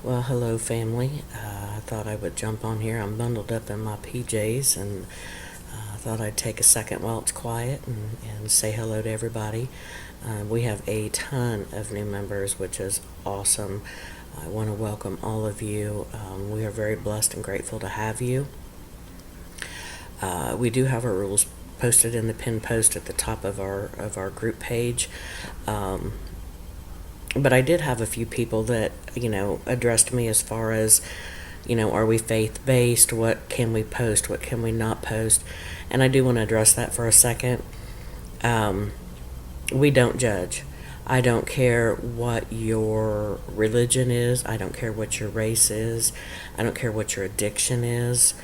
Well, hello, family. I thought I would jump on here. I'm bundled up in my PJs, and I thought I'd take a second while it's quiet and say hello to everybody. We have a ton of new members, which is awesome. I want to welcome all of you. We are very blessed and grateful to have you. We do have our rules posted in the pinned post at the top of our group page. But I did have a few people that, addressed me as far as, are we faith based? What can we post? What can we not post? And I do want to address that for a second. We don't judge. I don't care what your religion is. I don't care what your race is. I don't care what your addiction is.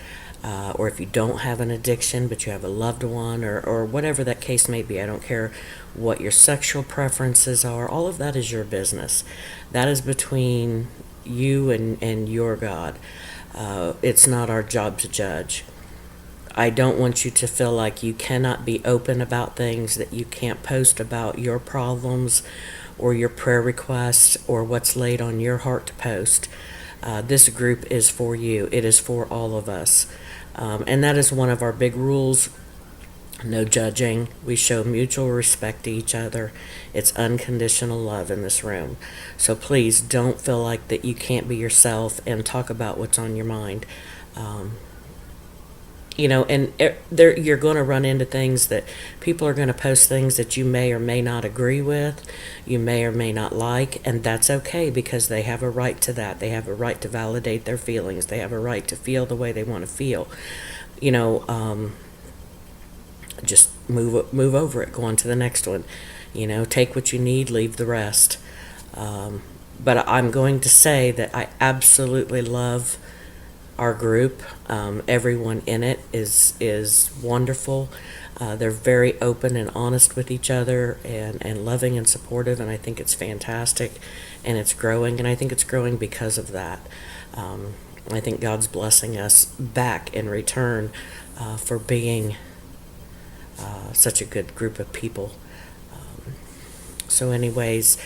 Or if you don't have an addiction but you have a loved one, or whatever that case may be. I don't care what your sexual preferences are. All of that is your business. That is between you and your God. It's not our job to judge. I don't want you to feel like you cannot be open about things, that you can't post about your problems or your prayer requests or what's laid on your heart to post. This group is for you. It is for all of us. And that is one of our big rules. No judging. We show mutual respect to each other. It's unconditional love in this room. So please don't feel like that you can't be yourself and talk about what's on your mind. You're going to run into things that people are going to post things that you may or may not agree with, you may or may not like, and that's okay because they have a right to that. They have a right to validate their feelings. They have a right to feel the way they want to feel. Just move over it. Go on to the next one. Take what you need, leave the rest. But I'm going to say that I absolutely love our group. Everyone in it is wonderful. They're very open and honest with each other and loving and supportive, and I think it's fantastic, and it's growing, and I think it's growing because of that. I think God's blessing us back in return for being such a good group of people. So anyways,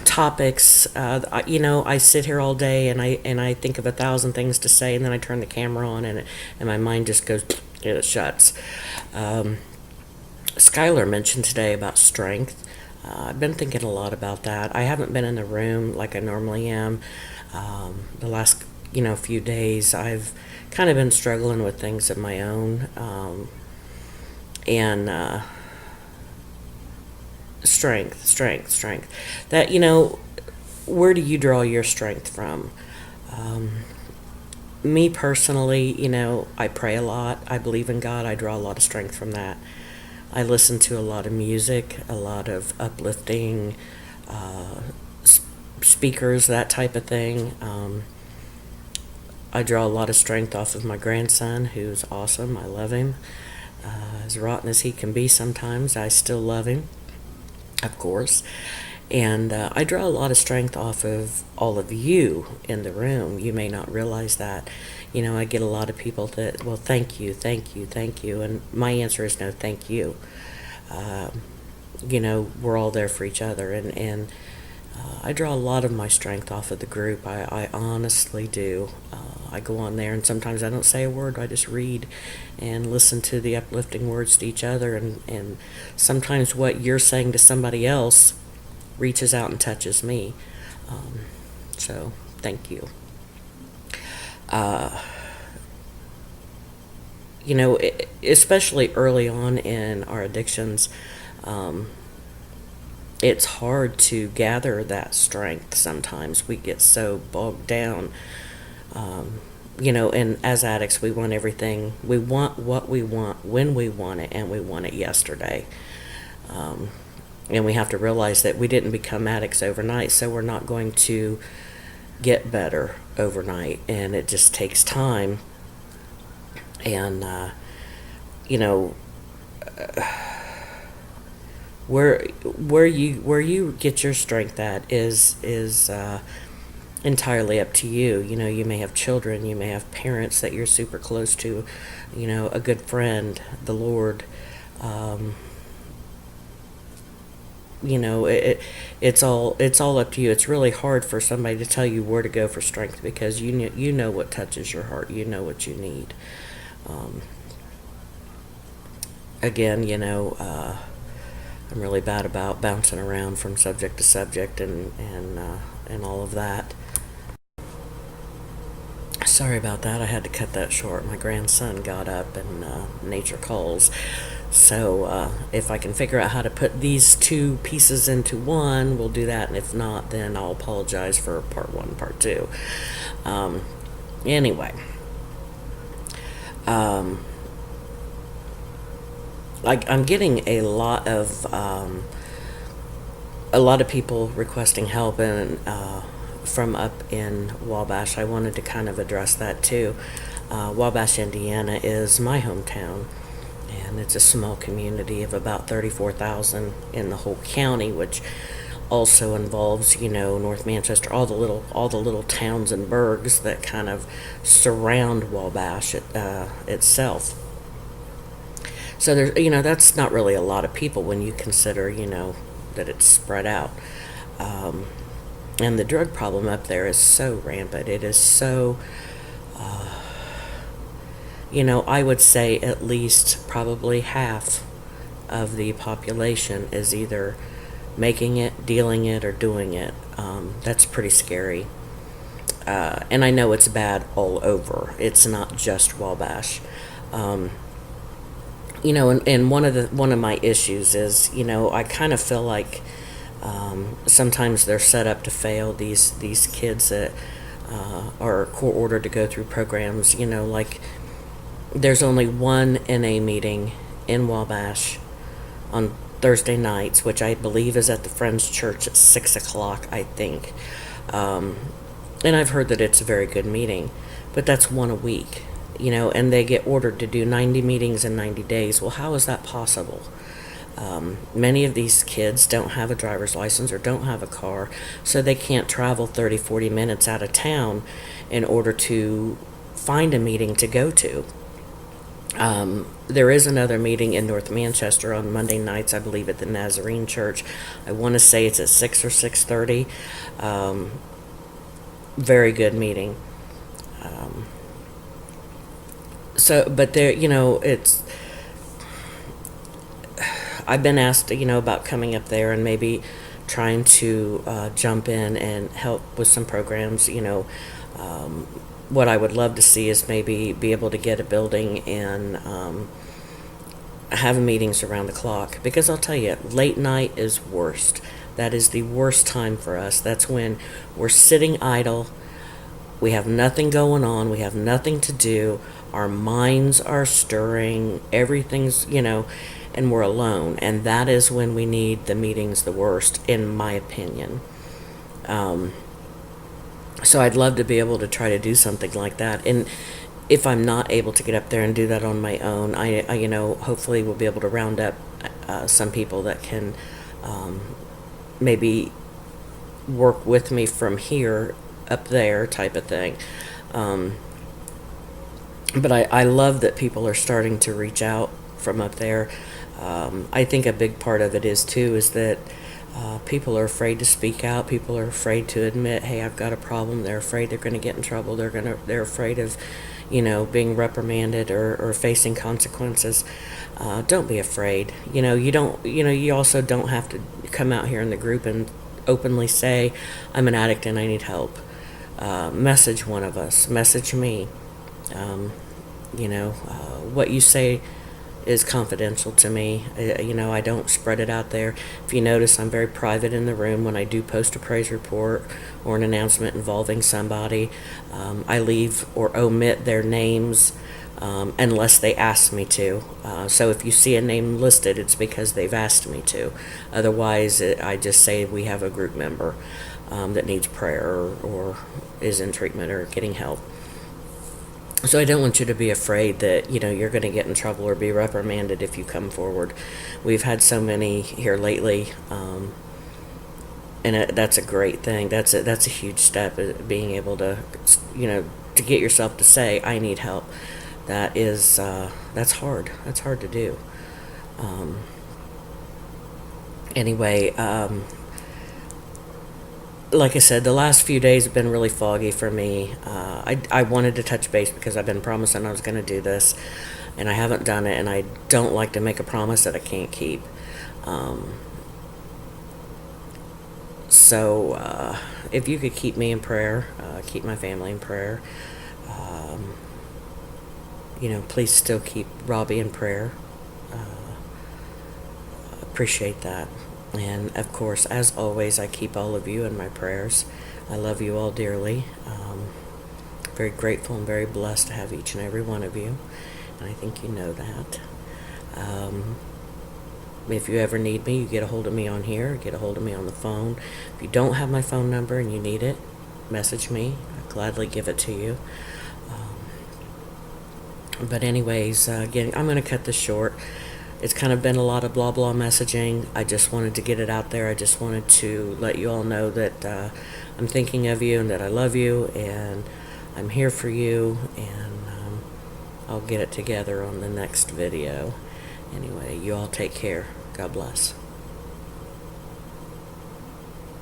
topics. I sit here all day and I think of 1,000 things to say, and then I turn the camera on and my mind just goes, it shuts. Skylar mentioned today about strength. I've been thinking a lot about that. I haven't been in the room like I normally am. The last few days I've kind of been struggling with things of my own, and strength. That, where do you draw your strength from? Me personally, I pray a lot. I believe in God. I draw a lot of strength from that. I listen to a lot of music, a lot of uplifting speakers, that type of thing. I draw a lot of strength off of my grandson, who's awesome. I love him. As rotten as he can be sometimes, I still love him, of course. And I draw a lot of strength off of all of you in the room. You may not realize that. I get a lot of people that, well, thank you. And my answer is no, thank you. We're all there for each other. And I draw a lot of my strength off of the group. I honestly do. I go on there, and sometimes I don't say a word. I just read and listen to the uplifting words to each other. And sometimes what you're saying to somebody else reaches out and touches me. So thank you. Especially early on in our addictions, it's hard to gather that strength. Sometimes we get so bogged down. And as addicts, we want everything. We want what we want when we want it, and we want it yesterday. And we have to realize that we didn't become addicts overnight, so we're not going to get better overnight, and it just takes time. And where you get your strength at is entirely up to you. You may have children, you may have parents that you're super close to, a good friend, the Lord. it's all up to you. It's really hard for somebody to tell you where to go for strength because you know what touches your heart. You know what you need. Um, Again, I'm really bad about bouncing around from subject to subject and all of that. Sorry about that. I had to cut that short. My grandson got up and nature calls. So if I can figure out how to put these two pieces into one, we'll do that. And if not, then I'll apologize for part one, part two. Um, anyway, um, I'm getting a lot of people requesting help and from up in Wabash. I wanted to kind of address that too. Wabash, Indiana is my hometown, and it's a small community of about 34,000 in the whole county, which also involves, North Manchester, all the little towns and burgs that kind of surround Wabash itself. So there's, that's not really a lot of people when you consider, that it's spread out. Um, and the drug problem up there is so rampant. It is so, I would say at least probably half of the population is either making it, dealing it, or doing it. That's pretty scary. And I know it's bad all over. It's not just Wabash. Um, and one of my issues is, I kind of feel like sometimes they're set up to fail. These kids that are court ordered to go through programs, like there's only one NA meeting in Wabash on Thursday nights, which I believe is at the Friends Church at 6 o'clock, I think. Um, and I've heard that it's a very good meeting, but that's one a week, and they get ordered to do 90 meetings in 90 days. Well, how is that possible? Many of these kids don't have a driver's license or don't have a car, so they can't travel 30, 40 minutes out of town in order to find a meeting to go to. There is another meeting in North Manchester on Monday nights, I believe, at the Nazarene Church. I want to say it's at 6 or 6:30. Um, Very good meeting. Um, but there, it's. I've been asked, about coming up there and maybe trying to jump in and help with some programs. Um, what I would love to see is maybe be able to get a building and have meetings around the clock. Because I'll tell you, late night is worst. That is the worst time for us. That's when we're sitting idle. We have nothing going on. We have nothing to do. Our minds are stirring. Everything's, and we're alone. And that is when we need the meetings the worst, in my opinion. Um, so I'd love to be able to try to do something like that. And if I'm not able to get up there and do that on my own, hopefully we'll be able to round up some people that can um, maybe work with me from here up there type of thing. Um, but I love that people are starting to reach out from up there. I think a big part of it is too is that people are afraid to speak out. People are afraid to admit, hey, I've got a problem. They're afraid they're going to get in trouble. They're afraid of, being reprimanded or facing consequences. Don't be afraid. You don't. You also don't have to come out here in the group and openly say, I'm an addict and I need help. Message one of us. Message me. Um, what you say is confidential to me. I don't spread it out there. If you notice, I'm very private in the room. When I do post a praise report or an announcement involving somebody, I leave or omit their names unless they ask me to. So if you see a name listed, it's because they've asked me to. Otherwise, I just say we have a group member that needs prayer or is in treatment or getting help. So I don't want you to be afraid that, you're going to get in trouble or be reprimanded if you come forward. We've had so many here lately, and that's a great thing. That's a huge step, being able to, to get yourself to say, I need help. That's hard. That's hard to do. Um, Anyway, like I said, the last few days have been really foggy for me. I wanted to touch base because I've been promising I was going to do this, and I haven't done it, and I don't like to make a promise that I can't keep. Um, so, if you could keep me in prayer, keep my family in prayer, um, please still keep Robbie in prayer. Appreciate that. And of course, as always, I keep all of you in my prayers. I love you all dearly. Very grateful and very blessed to have each and every one of you. And I think you know that. Um, if you ever need me, you get a hold of me on here, get a hold of me on the phone. If you don't have my phone number and you need it, message me. I'll gladly give it to you. But anyways, again, I'm going to cut this short. It's kind of been a lot of blah blah messaging. I just wanted to get it out there. I just wanted to let you all know that I'm thinking of you and that I love you and I'm here for you, and I'll get it together on the next video. Anyway, you all take care. God bless.